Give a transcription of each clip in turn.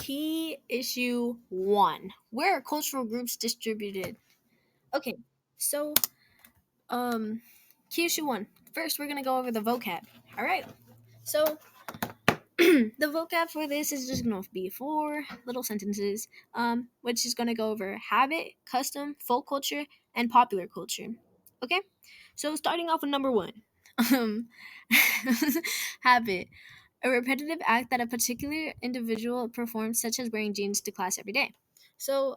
Key issue 1. Where are cultural groups distributed? Okay, so key issue 1. First, we're gonna go over the vocab. All right. So the vocab for this is just gonna be 4 little sentences, which is gonna go over habit, custom, folk culture, and popular culture. Okay. So starting off with number 1, um, habit. A repetitive act that a particular individual performs, such as wearing jeans to class every day. So,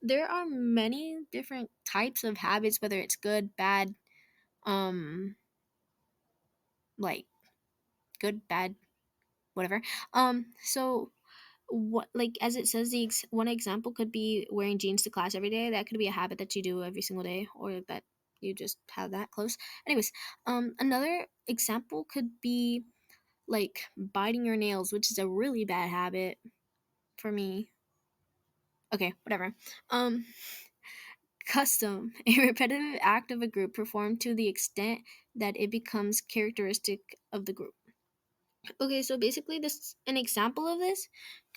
there are many different types of habits, whether it's good, bad, um, like good, bad, whatever. So what, like as it says, one example could be wearing jeans to class every day. That could be a habit that you do every single day, or that you just have that close. Anyways, another example could be like biting your nails, which is a really bad habit for me. Okay, whatever. Um, Custom, a repetitive act of a group performed to the extent that it becomes characteristic of the group. Okay, so basically, this an example of this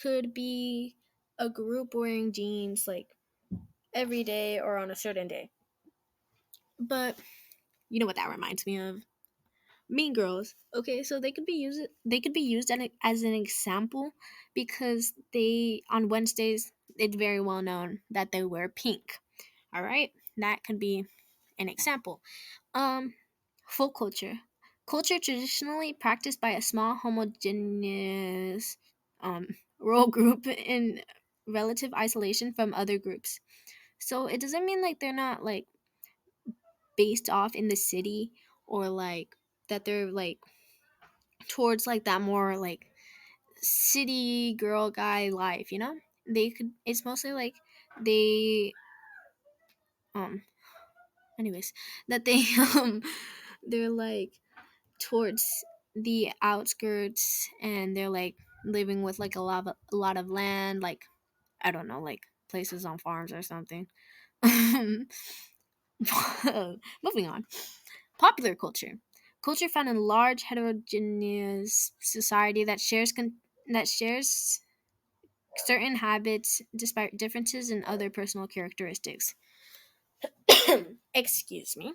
could be a group wearing jeans like every day or on a certain day. But you know what that reminds me of? Mean Girls. Okay, so they could be used as an example because they on Wednesdays it's very well known that they wear pink. All right, that could be an example. Um, Folk culture. Culture traditionally practiced by a small homogeneous rural group in relative isolation from other groups. So it doesn't mean like they're not like based off in the city, or like that they're like towards like that more like city girl guy life, you know? They could it's mostly like they um anyways, that they they're like towards the outskirts, and they're like living with like a lot of land, like I don't know, like places on farms or something. Moving on. Popular culture. Culture found in large heterogeneous society that shares certain habits despite differences in other personal characteristics. Excuse me.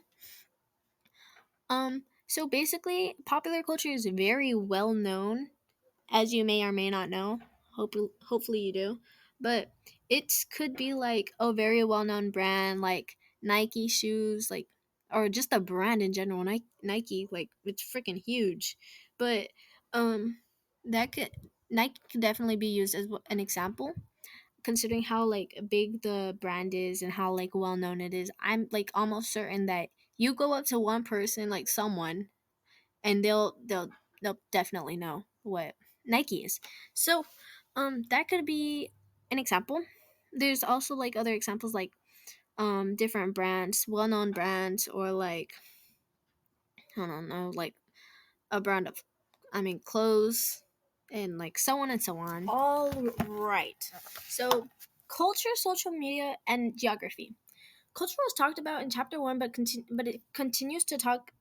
So basically, popular culture is very well known, as you may or may not know. Hopefully you do. But it could be like a very well known brand, like Nike shoes, like, or just a brand in general. Nike, like it's freaking huge. But um, that could Nike could definitely be used as an example, considering how like big the brand is and how like well known it is. I'm like almost certain that you go up to one person, like someone, and they'll definitely know what Nike is. So, that could be an example. There's also like other examples, like different brands, well-known brands, or like I don't know, like a brand of, I mean, clothes, and like so on and so on. All right. So, culture, social media, and geography. Culture was talked about in chapter 1, but it continues to talk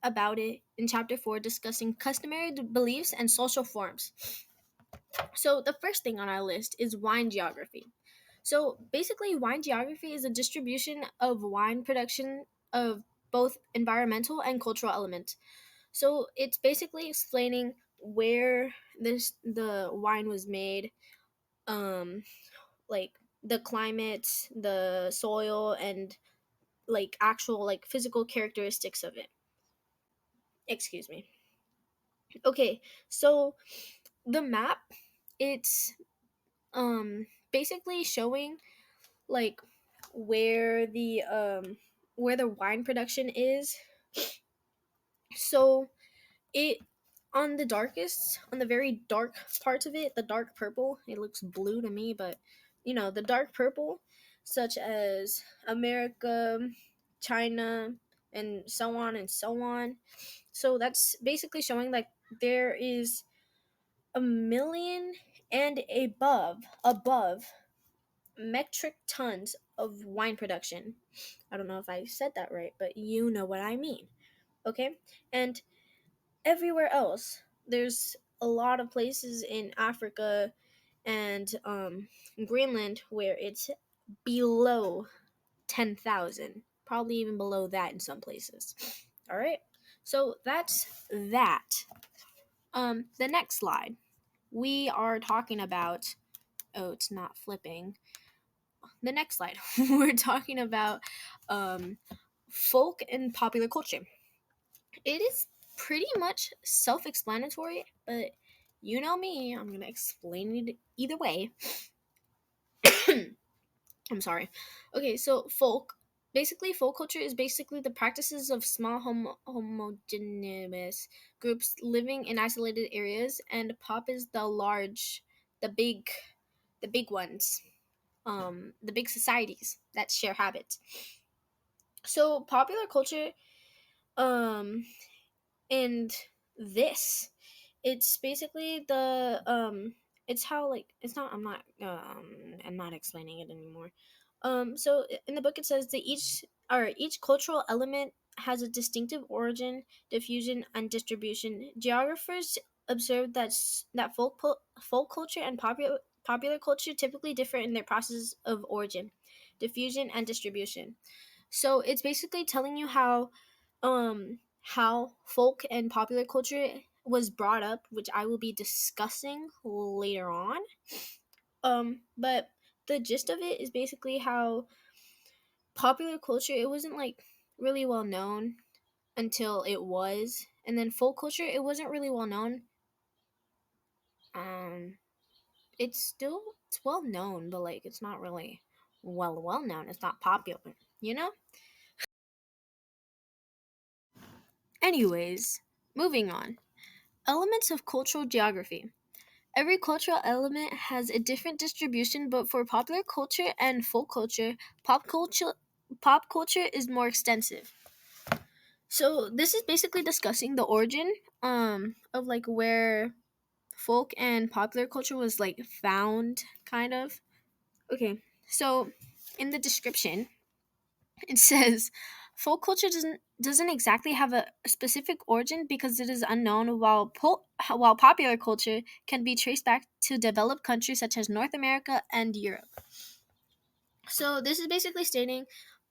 about it in chapter 4, discussing customary beliefs and social forms. So, the first thing on our list is wine geography. So, basically, wine geography is a distribution of wine production of both environmental and cultural elements. So, it's basically explaining where the wine was made, um, like the climate, the soil, and like actual like physical characteristics of it. Excuse me. Okay, so the map, it's basically showing like where the um where the wine production is. So it on the very dark parts of it, the dark purple, it looks blue to me, but the dark purple, such as America, China, and so on and so on. So that's basically showing like there is a million and above metric tons of wine production. I don't know if I said that right, but you know what I mean. Okay? And everywhere else, there's a lot of places in Africa and Greenland, where it's below 10,000, probably even below that in some places. All right, so that's that. The next slide, we are talking about. Oh, it's not flipping. The next slide, we're talking about um, folk and popular culture. It is pretty much self-explanatory, but you know me, I'm gonna explain it either way. I'm sorry. Okay, so folk culture is basically the practices of small homogeneous groups living in isolated areas, and pop is the big, the big ones, the big societies that share habits. So popular culture, um, and this, it's basically it's how like it's not I'm not explaining it anymore. So in the book it says that each cultural element has a distinctive origin, diffusion, and distribution. Geographers observe that folk culture and popular culture typically differ in their process of origin, diffusion, and distribution. So it's basically telling you how folk and popular culture was brought up, which I will be discussing later on. But the gist of it is basically how popular culture, it wasn't like really well known until it was, and then folk culture, it wasn't really well known. Um it's well known, but like it's not really well known. It's not popular, you know? Anyways, moving on. Elements of cultural geography. Every cultural element has a different distribution, but for popular culture and folk culture, pop culture pop culture is more extensive. So this is basically discussing the origin of like where folk and popular culture was like found kind of. Okay. So in the description, it says folk culture doesn't exactly have a specific origin because it is unknown, while popular culture can be traced back to developed countries such as North America and Europe. So this is basically stating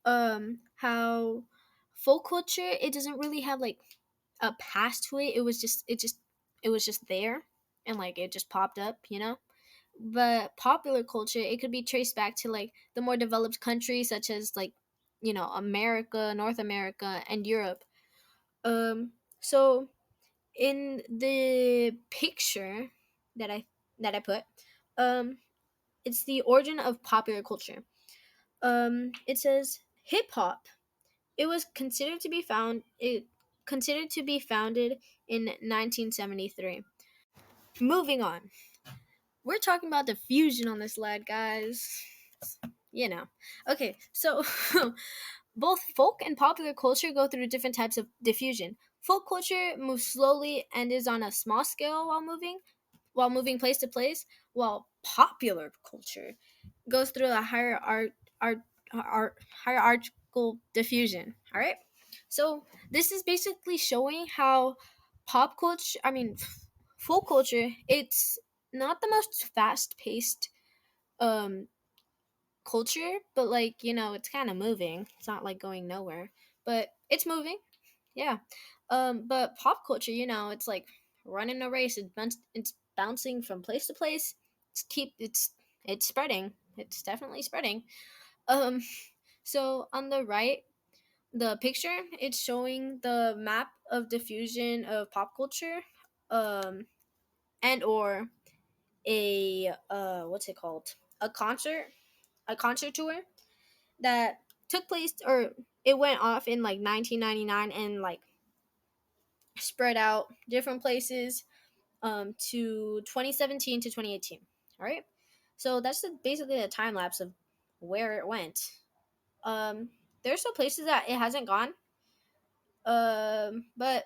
how folk culture, it doesn't really have like a past to it. It was just there, and like it just popped up, you know? But popular culture, it could be traced back to like the more developed countries such as like, America, North America, and Europe. So in the picture that I put, um it's the origin of popular culture. It says hip hop, it was considered to be founded in 1973. Moving on, we're talking about diffusion on this slide, guys. You know. Okay, so both folk and popular culture go through different types of diffusion. Folk culture moves slowly and is on a small scale while moving place to place, while popular culture goes through a art, art hierarchical diffusion. All right. So this is basically showing how pop culture, I mean, folk culture, it's not the most fast paced um culture, but like it's kind of moving. It's not like going nowhere, but it's moving. Yeah. But pop culture, it's like running a race. It's bouncing from place to place. It's spreading. It's definitely spreading. Um, so on the right, the picture, it's showing the map of diffusion of pop culture, um, and or what's it called? A concert tour that took place, or it went off in like 1999 and like spread out different places to 2017 to 2018. All right, so that's basically the time lapse of where it went. um there's still places that it hasn't gone, but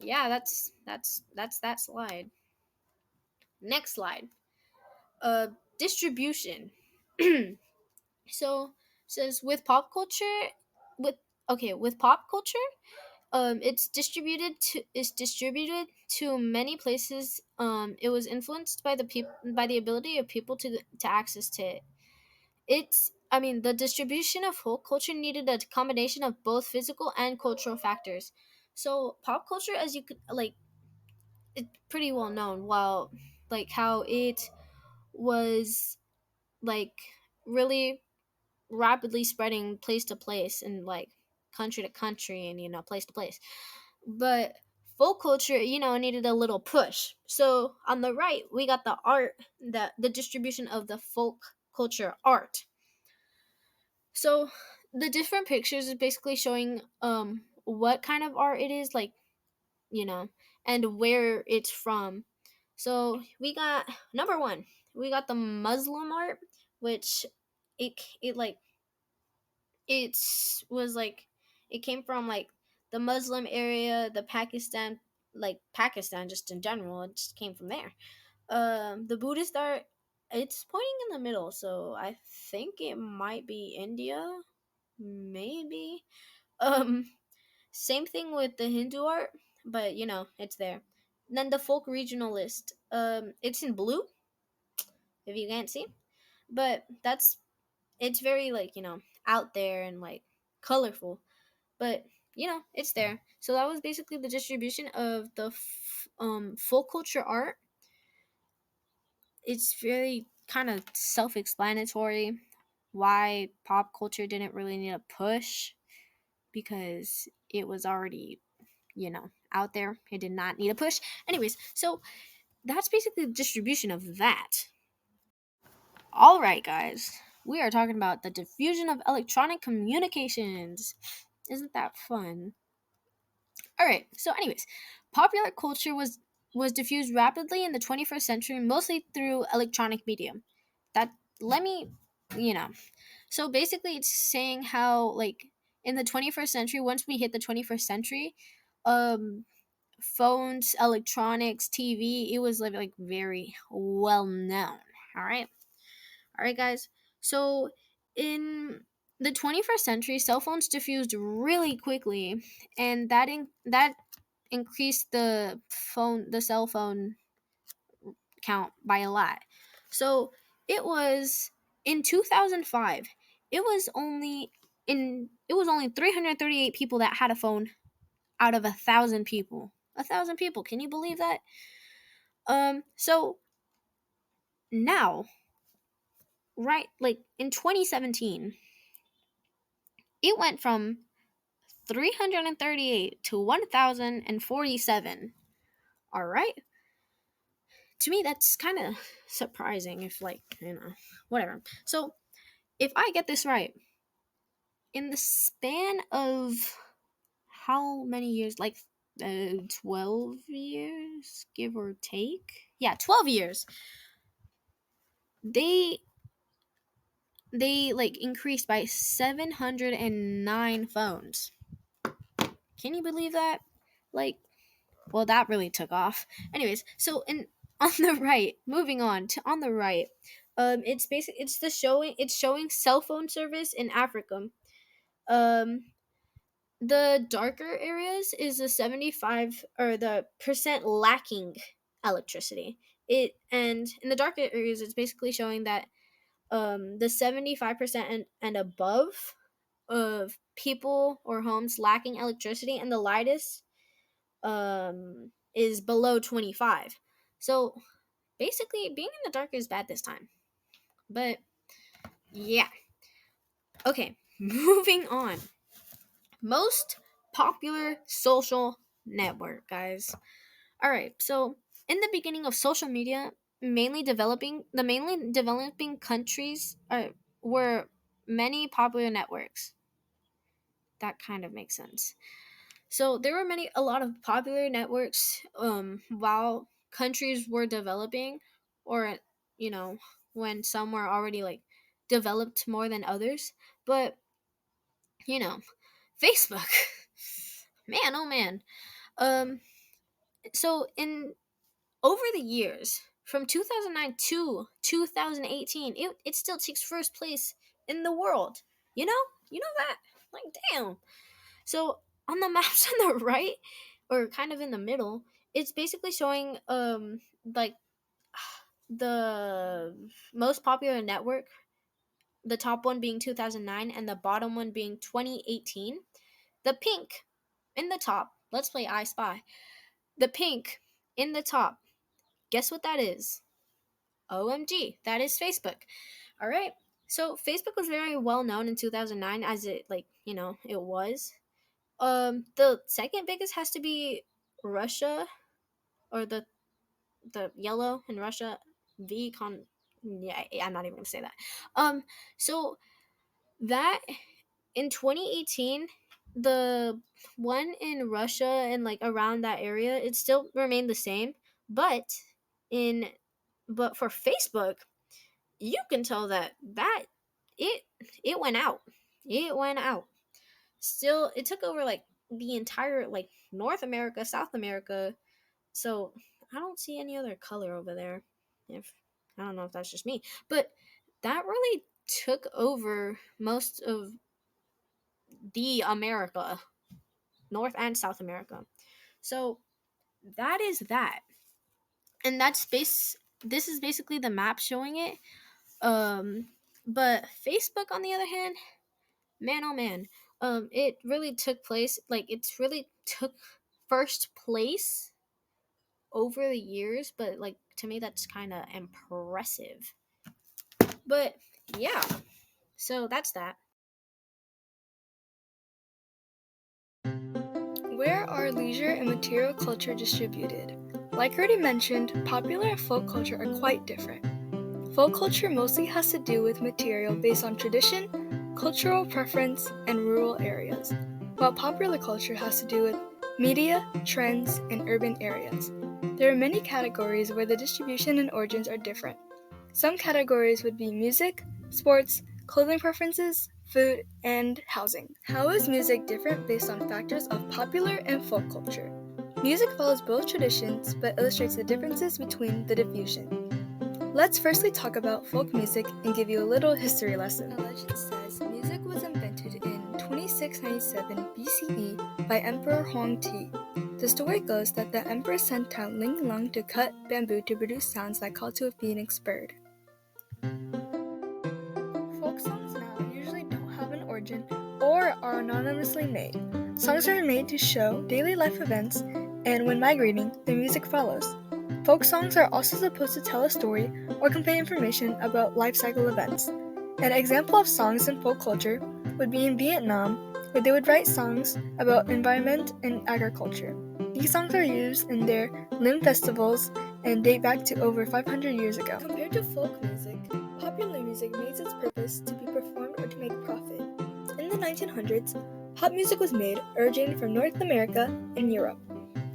yeah, that's that slide. Next slide. uh Distribution. So says with pop culture, with okay with pop culture, It's distributed to many places. It was influenced by by the ability of people to access to it. The distribution of folk culture needed a combination of both physical and cultural factors. So pop culture, as you could it's pretty well known. While like how it was like really rapidly spreading place to place and like country to country and place to place. But folk culture, needed a little push. So on the right, we got the art, the distribution of the folk culture art. So the different pictures is basically showing what kind of art it is, like, and where it's from. So we got number one, we got the Muslim art, which it like was like it came from like the Muslim area, the Pakistan, like Pakistan just in general. It just came from there. The Buddhist art, it's pointing in the middle, so I think it might be India, maybe. Um, Same thing with the Hindu art, but it's there. And then the folk regionalist, it's in blue if you can't see, but it's very like out there and like colorful, but it's there. So that was basically the distribution of the folk culture art. It's very kind of self-explanatory why pop culture didn't really need a push, because it was already out there. It did not need a push. Anyways, so that's basically the distribution of that. All right, guys, we are talking about the diffusion of electronic communications. Isn't that fun? All right. So, anyways, popular culture was diffused rapidly in the 21st century, mostly through electronic medium. That let me, you know. So basically, it's saying how like in the 21st century, once we hit the 21st century, um, phones, electronics, TV, it was like very well known. All right. All right, guys. So in the 21st century, cell phones diffused really quickly, and that increased the cell phone count by a lot. So it was in 2005. It was only 338 people that had a phone out of 1,000 people. 1,000 people. Can you believe that? So now, right, like in 2017, it went from 338 to 1,047. All right. To me, that's kind of surprising if, like, whatever. So, if I get this right, in the span of how many years? Like, 12 years, give or take? Yeah, 12 years. They like increased by 709 phones. Can you believe that? Like, well, that really took off. Anyways, so on the right, moving on to on the right, it's showing cell phone service in Africa. Um, the darker areas is the 75 or the percent lacking electricity. And in the darker areas, it's basically showing that the 75% and above of people or homes lacking electricity, and the lightest is below 25. So basically, being in the dark is bad this time. But yeah. Okay, moving on. Most popular social network, guys. All right, so in the beginning of social media, mainly developing countries were many popular networks. That kind of makes sense. So there were a lot of popular networks while countries were developing, or when some were already like developed more than others. But you know, Facebook, man, oh man. Um, so in over the years from 2009 to 2018, it still takes first place in the world. You know that, like, damn. So on the maps on the right, or kind of in the middle, it's basically showing like the most popular network, the top one being 2009 and the bottom one being 2018. The pink in the top, let's play I Spy. The pink in the top, guess what that is? OMG, that is Facebook. All right. So Facebook was very well known in 2009, as it, like, it was. The second biggest has to be Russia, or the yellow in Russia, V con. Yeah, I'm not even gonna say that. So that in 2018, the one in Russia and like around that area, it still remained the same, but in but for Facebook, you can tell that it it went out. It went out. Still, it took over like the entire like North America, South America. So I don't see any other color over there. If I don't know if that's just me, but that really took over most of the America, North and South America. So that is that. And this is basically the map showing it. Um but Facebook, on the other hand, man oh man, it really took place, like it's really took first place over the years, but like to me that's kind of impressive. But yeah, so that's that. Where are leisure and material culture distributed? Like already mentioned, popular and folk culture are quite different. Folk culture mostly has to do with material based on tradition, cultural preference, and rural areas, while popular culture has to do with media, trends, and urban areas. There are many categories where the distribution and origins are different. Some categories would be music, sports, clothing preferences, food, and housing. How is music different based on factors of popular and folk culture? Music follows both traditions but illustrates the differences between the diffusion. Let's firstly talk about folk music and give you a little history lesson. A legend says music was invented in 2697 BCE by Emperor Huang Ti. The story goes that the emperor sent Tan Ling Lung to cut bamboo to produce sounds that call to a phoenix bird. Folk songs now usually don't have an origin or are anonymously made. Songs are made to show daily life events, and when migrating, the music follows. Folk songs are also supposed to tell a story or convey information about life cycle events. An example of songs in folk culture would be in Vietnam, where they would write songs about environment and agriculture. These songs are used in their Lim festivals and date back to over 500 years ago. Compared to folk music, popular music makes its purpose to be performed or to make profit. In the 1900s, pop music was made originating from North America and Europe.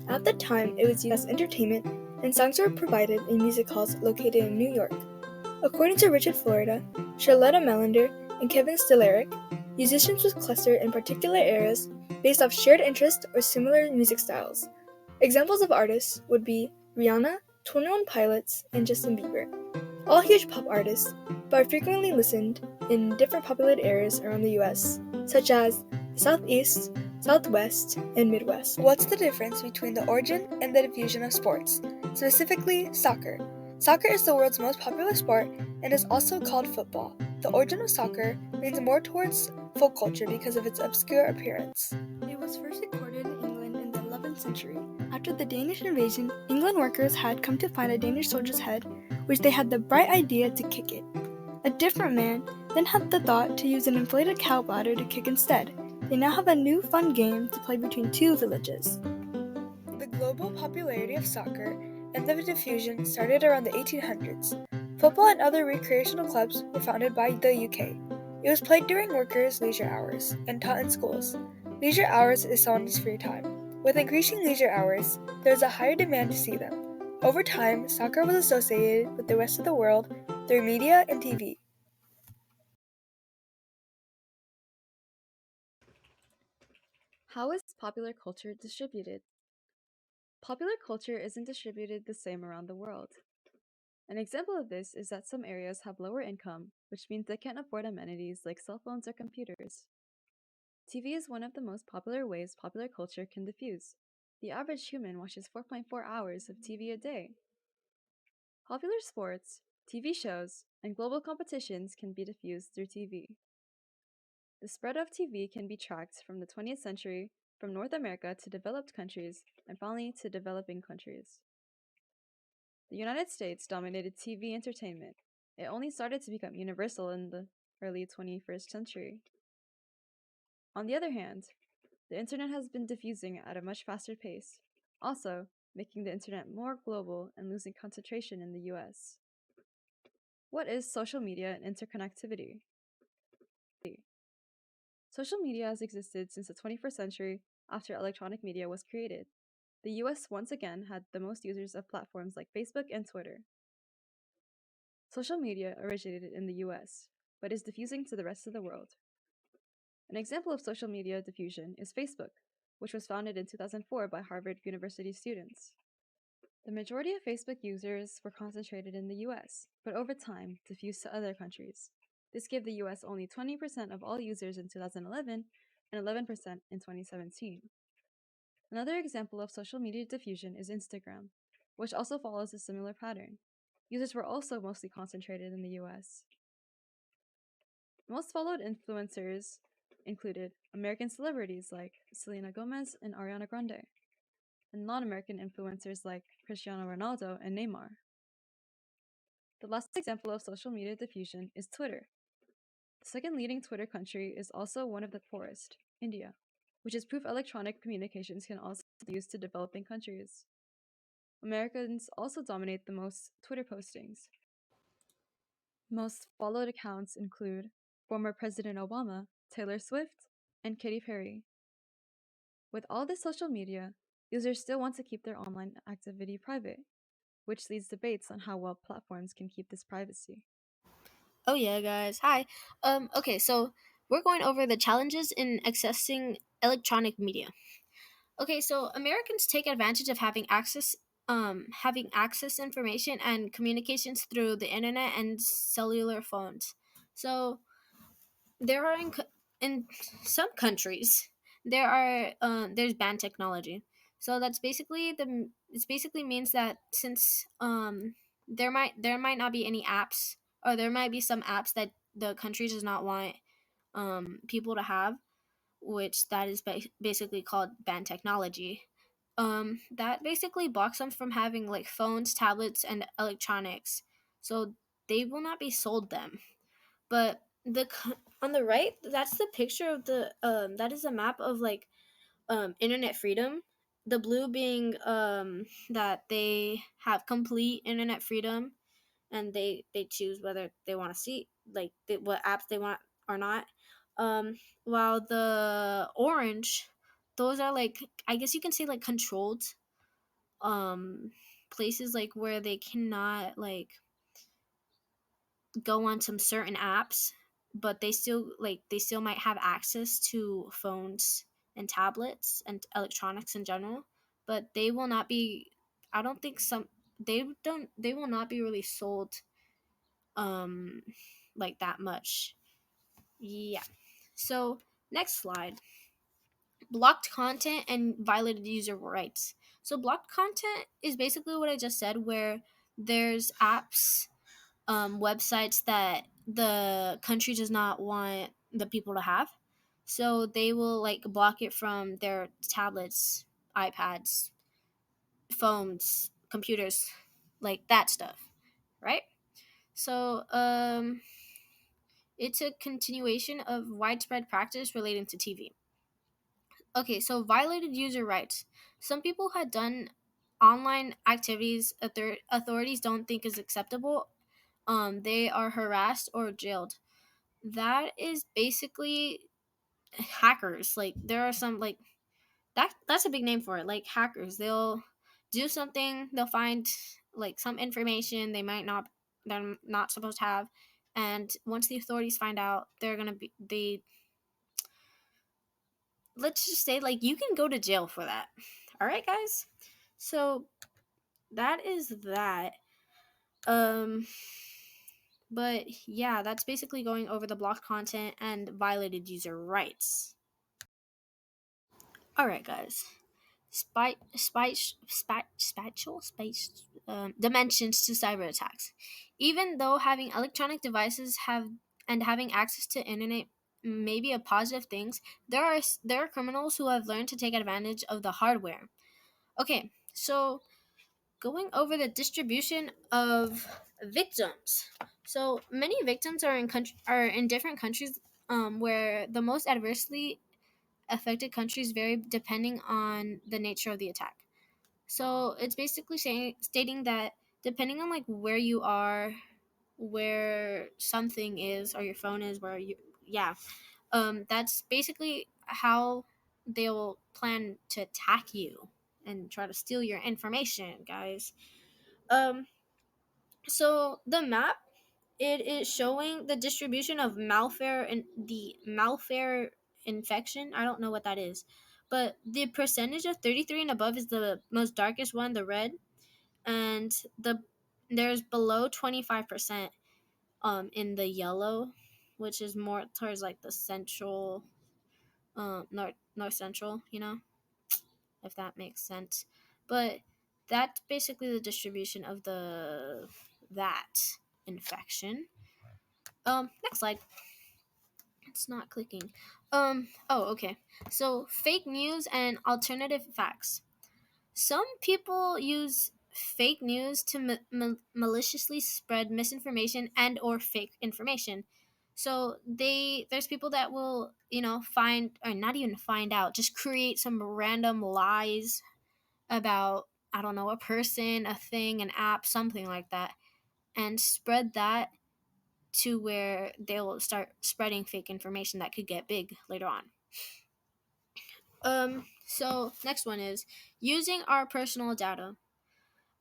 At the time, it was used as entertainment, and songs were provided in music halls located in New York. According to Richard Florida, Charlotta Melander, and Kevin Stilaric, musicians would cluster in particular areas based off shared interest or similar music styles. Examples of artists would be Rihanna, 21 Pilots, and Justin Bieber. All huge pop artists, but are frequently listened in different populated areas around the US, such as the Southeast, Southwest, and Midwest. What's the difference between the origin and the diffusion of sports, specifically soccer? Soccer is the world's most popular sport and is also called football. The origin of soccer leans more towards folk culture because of its obscure appearance. It was first recorded in England in the 11th century. After the Danish invasion, England workers had come to find a Danish soldier's head, which they had the bright idea to kick it. A different man then had the thought to use an inflated cow bladder to kick instead. They now have a new fun game to play between two villages. The global popularity of soccer and the diffusion started around the 1800s. Football and other recreational clubs were founded by the UK. It was played during workers' leisure hours and taught in schools. Leisure hours is someone's free time. With increasing leisure hours, there is a higher demand to see them. Over time, soccer was associated with the rest of the world through media and TV. How is popular culture distributed? Popular culture isn't distributed the same around the world. An example of this is that some areas have lower income, which means they can't afford amenities like cell phones or computers. TV is one of the most popular ways popular culture can diffuse. The average human watches 4.4 hours of TV a day. Popular sports, TV shows, and global competitions can be diffused through TV. The spread of TV can be tracked from the 20th century, from North America to developed countries, and finally to developing countries. The United States dominated TV entertainment. It only started to become universal in the early 21st century. On the other hand, the internet has been diffusing at a much faster pace, also making the internet more global and losing concentration in the US. What is social media and interconnectivity? Social media has existed since the 21st century after electronic media was created. The US once again had the most users of platforms like Facebook and Twitter. Social media originated in the US, but is diffusing to the rest of the world. An example of social media diffusion is Facebook, which was founded in 2004 by Harvard University students. The majority of Facebook users were concentrated in the US, but over time diffused to other countries. This gave the US only 20% of all users in 2011 and 11% in 2017. Another example of social media diffusion is Instagram, which also follows a similar pattern. Users were also mostly concentrated in the US. Most followed influencers included American celebrities like Selena Gomez and Ariana Grande, and non-American influencers like Cristiano Ronaldo and Neymar. The last example of social media diffusion is Twitter. The second leading Twitter country is also one of the poorest, India, which is proof electronic communications can also be used to developing countries. Americans also dominate the most Twitter postings. Most followed accounts include former President Obama, Taylor Swift, and Katy Perry. With all this social media, users still want to keep their online activity private, which leads debates on how well platforms can keep this privacy. Oh yeah, guys. Hi. Okay, so we're going over the challenges in accessing electronic media. Okay, so Americans take advantage of having access information and communications through the internet and cellular phones. So there are in some countries there's banned technology. So that's basically it's basically means that since there might not be any apps, or there might be some apps that the country does not want people to have, which that is basically called banned technology. That basically blocks them from having like phones, tablets, and electronics, so they will not be sold them. But on the right, that's the picture of the that is a map of like internet freedom. The blue being that they have complete internet freedom, and they choose whether they want to see like what apps they want or not. While the orange, those are like, I guess you can say, like controlled um places, like where they cannot like go on some certain apps, but they still might have access to phones and tablets and electronics in general, but they will not be, I don't think some they will not be really sold um like that much. Yeah. So, next slide. Blocked content and violated user rights. So blocked content is basically what I just said, where there's apps, websites that the country does not want the people to have. So they will like block it from their tablets, iPads, phones, computers, like that stuff, right? So it's a continuation of widespread practice relating to TV. Okay, so violated user rights. Some people had done online activities authorities don't think is acceptable. They are harassed or jailed. That is basically hackers. Like there are some like that's a big name for it. Like hackers, they'll do something. They'll find like some information they're not supposed to have, and once the authorities find out, they're gonna be they let's just say like you can go to jail for that. All right, guys. So that is that. Um, but yeah, that's basically going over the blocked content and violated user rights. All right, guys. Spatial space dimensions to cyber attacks. Even though having electronic devices and having access to internet may be a positive things, there are criminals who have learned to take advantage of the hardware. Okay, so going over the distribution of victims. So many victims are in different countries, where the most adversely affected countries vary depending on the nature of the attack. So it's basically stating that depending on like where you are, where something is, or your phone is, where you, yeah, that's basically how they'll plan to attack you and try to steal your information, guys. Um, so the map, it is showing the distribution of malware and the malware infection. I don't know what that is, but the percentage of 33 and above is the most darkest one, the red, and there's below 25% in the yellow, which is more towards like the central, north central, if that makes sense. But that's basically the distribution of the that infection. Next slide. It's not clicking. Oh, okay. So fake news and alternative facts. Some people use fake news to maliciously spread misinformation and or fake information. So there's people that will, find, or not even find out, just create some random lies about, I don't know, a person, a thing, an app, something like that, and spread that to where they'll start spreading fake information that could get big later on. So next one is using our personal data.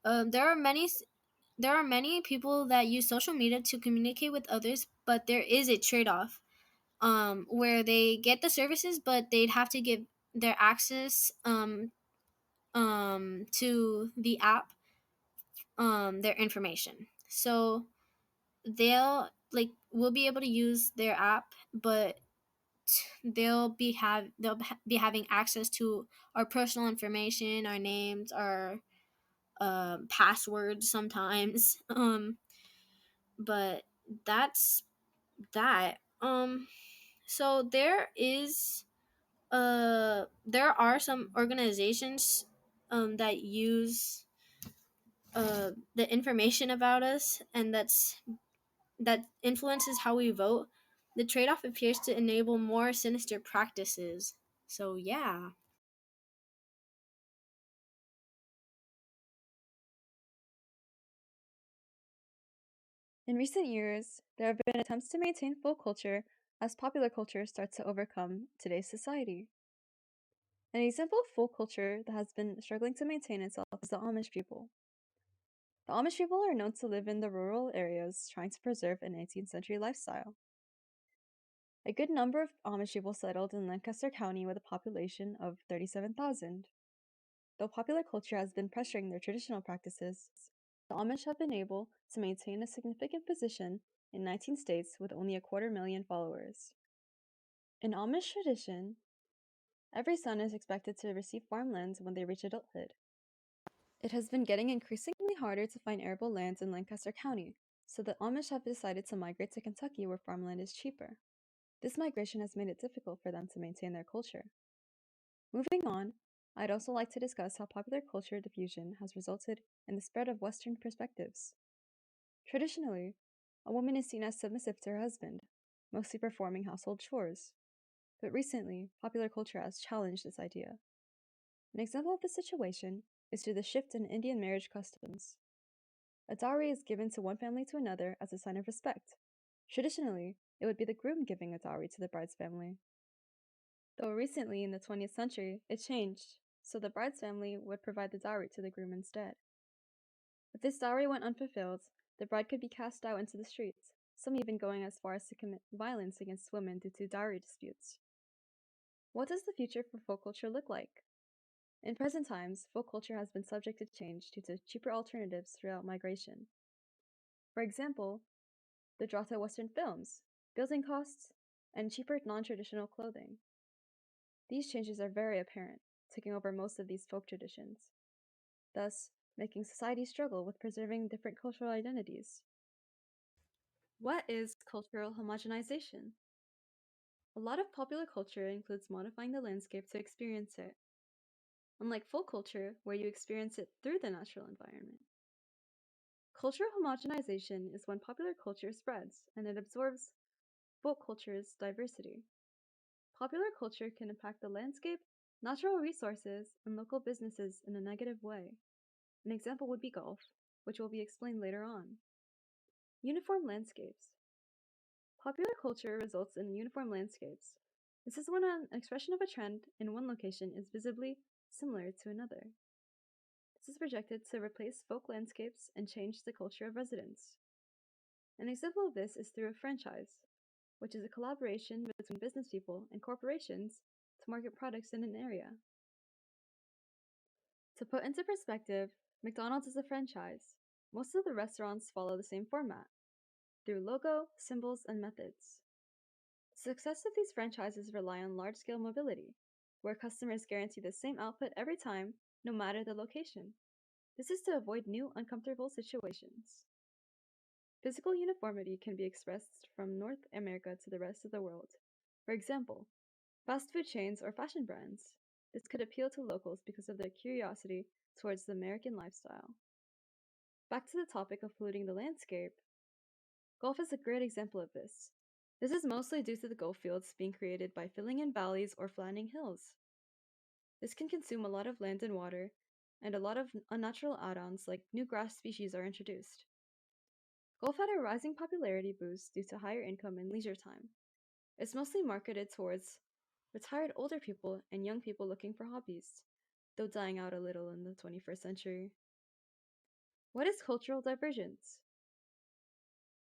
There are many people that use social media to communicate with others, but there is a trade-off, where they get the services, but they'd have to give their access to the app, their information. So we'll be able to use their app, but they'll be having access to our personal information, our names, our passwords sometimes. But that's that. So there are some organizations that use the information about us, and that influences how we vote. The trade-off appears to enable more sinister practices. So yeah. In recent years, there have been attempts to maintain folk culture as popular culture starts to overcome today's society. An example of folk culture that has been struggling to maintain itself is the Amish people. The Amish people are known to live in the rural areas trying to preserve an 18th century lifestyle. A good number of Amish people settled in Lancaster County with a population of 37,000. Though popular culture has been pressuring their traditional practices, the Amish have been able to maintain a significant position in 19 states with only 250,000 followers. In Amish tradition, every son is expected to receive farmlands when they reach adulthood. It has been getting increasingly harder to find arable lands in Lancaster County, so the Amish have decided to migrate to Kentucky where farmland is cheaper. This migration has made it difficult for them to maintain their culture. Moving on, I'd also like to discuss how popular culture diffusion has resulted in the spread of Western perspectives. Traditionally, a woman is seen as submissive to her husband, mostly performing household chores. But recently, popular culture has challenged this idea. An example of this situation is due to the shift in Indian marriage customs. A dowry is given to one family to another as a sign of respect. Traditionally, it would be the groom giving a dowry to the bride's family. Though recently in the 20th century, it changed, so the bride's family would provide the dowry to the groom instead. If this dowry went unfulfilled, the bride could be cast out into the streets, some even going as far as to commit violence against women due to dowry disputes. What does the future for folk culture look like? In present times, folk culture has been subject to change due to cheaper alternatives throughout migration. For example, the draw to Western films, building costs, and cheaper non-traditional clothing. These changes are very apparent. taking over most of these folk traditions, thus making society struggle with preserving different cultural identities. What is cultural homogenization? A lot of popular culture includes modifying the landscape to experience it, unlike folk culture, where you experience it through the natural environment. Cultural homogenization is when popular culture spreads and it absorbs folk culture's diversity. Popular culture can impact the landscape, natural resources, and local businesses in a negative way. An example would be golf, which will be explained later on. Uniform landscapes. Popular culture results in uniform landscapes. This is when an expression of a trend in one location is visibly similar to another. This is projected to replace folk landscapes and change the culture of residents. An example of this is through a franchise, which is a collaboration between business people and corporations to market products in an area. To put into perspective, McDonald's is a franchise. Most of the restaurants follow the same format, through logo, symbols, and methods. The success of these franchises rely on large-scale mobility, where customers guarantee the same output every time, no matter the location. This is to avoid new uncomfortable situations. Physical uniformity can be expressed from North America to the rest of the world. For example, fast food chains or fashion brands. This could appeal to locals because of their curiosity towards the American lifestyle. Back to the topic of polluting the landscape. Golf is a great example of this. This is mostly due to the golf fields being created by filling in valleys or flattening hills. This can consume a lot of land and water, and a lot of unnatural add-ons like new grass species are introduced. Golf had a rising popularity boost due to higher income and leisure time. It's mostly marketed towards retired older people and young people looking for hobbies, though dying out a little in the 21st century. What is cultural divergence?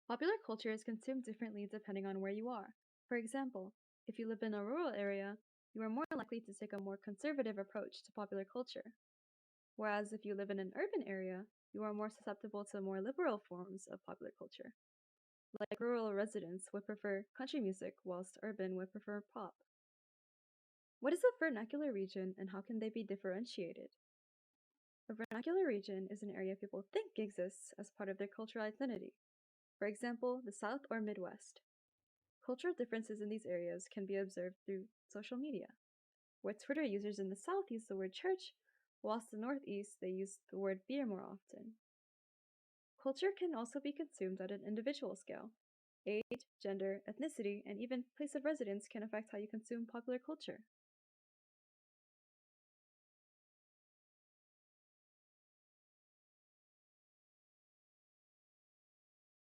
Popular culture is consumed differently depending on where you are. For example, if you live in a rural area, you are more likely to take a more conservative approach to popular culture. Whereas if you live in an urban area, you are more susceptible to more liberal forms of popular culture. Like rural residents would prefer country music, whilst urban would prefer pop. What is a vernacular region and how can they be differentiated? A vernacular region is an area people think exists as part of their cultural identity. For example, the South or Midwest. Cultural differences in these areas can be observed through social media, where Twitter users in the South use the word church, whilst in the Northeast they use the word beer more often. Culture can also be consumed at an individual scale. Age, gender, ethnicity, and even place of residence can affect how you consume popular culture.